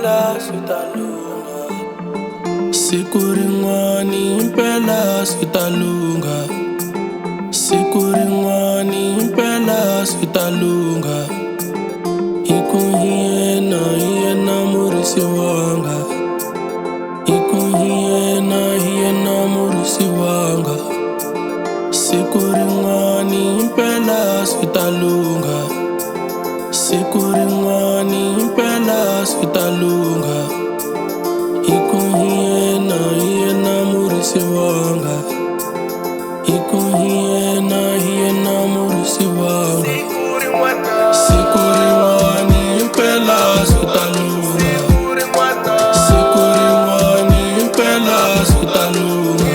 impela sitalunga. SiKU-RiN'WANi impela sitalunga. SiKU-RiN'WANi impela sitalunga. Hiyena murisi wanga. Hiyena murisi wanga. SiKU-RiN'WANi impela sitalunga. SiKU-RiN'WANi impela sitalunga. Hiyena murisi wanga. Hiyena murisi wanga. SiKU-RiN'WANi impela sitalunga. SiKU-RiN'WANi impela sitalunga.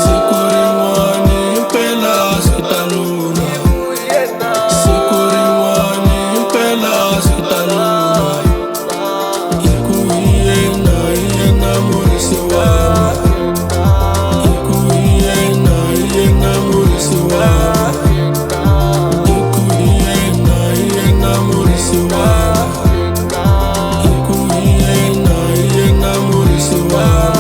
SiKU-RiN'WANi impela sitalunga. SiKU-RiN'WANi impela sitalunga. Hiyena murisi wanga. Hiyena murisi wanga. Hiyena murisi wanga. Hiyena murisi wanga.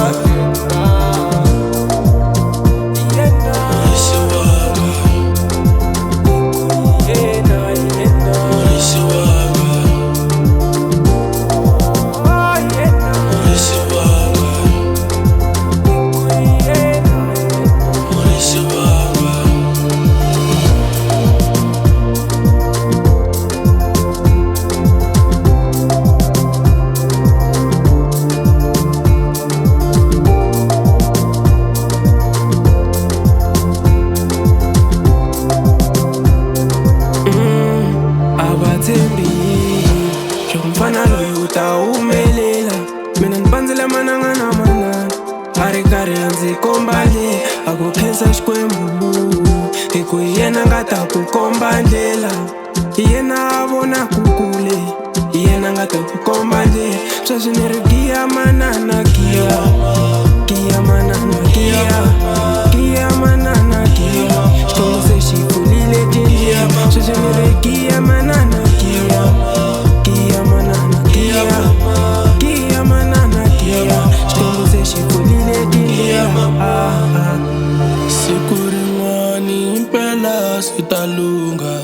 Mfana loyi utawumelela, mina nibandzile manangana manana. Ari karhi a ndzi komba ndlela, a ku khensa Xikwembu hi ku hi yena nga ta ku komba ndlela. Hi yena a vonaku kule, hi yena nga ta ku komba ndlela. Sweswi ni ri giya manana giya, giya manana giya, giya manana giya. Xikwembu se xi pfulile tindlela, sweswi ni ri giya manana giya, giya manana giya, giya manana giya. Xikwembu se xi pfulile tindlela. SiKU-RiN'WANi impela sitalunga.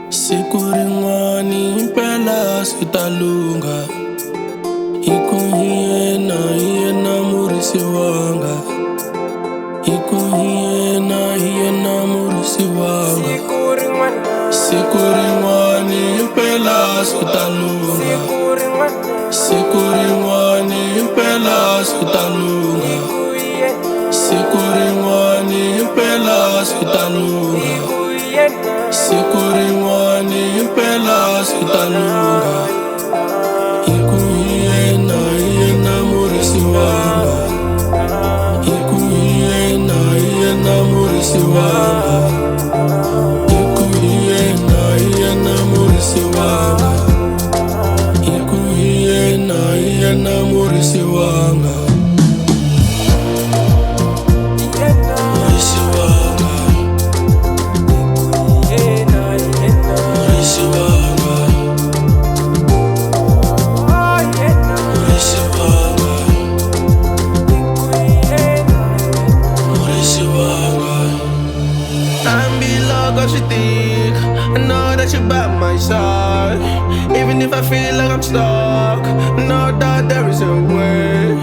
SiKU-RiN'WANi impela sitalunga. Hiyena murisi wanga. Hiyena murisi wanga. SiKU-RiN'WANi impela sitalunga. SiKU-RiN'WANi impela sitalunga. SiKU-RiN'WANi impela sitalunga. SiKU-RiN'WANi impela sitalunga. Hiyena murisi wanga. Hiyena murisi wanga. Hiyena murisi wanga. Hiyena murisi wanga. I know that you're by my side. Even if I feel like I'm stuck, know that there is a way.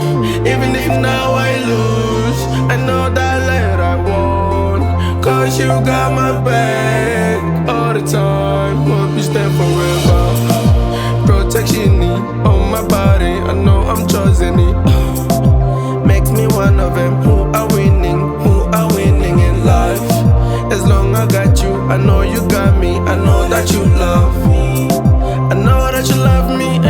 Even if now I lose, I know that later I won. Cause you got my back all the time. Hope you stay forever. Protection on my body, I know I'm chosen it. Makes me one of them who are winning in life. As long as I got you, I know you got me. I know that you love me. I know that you love me.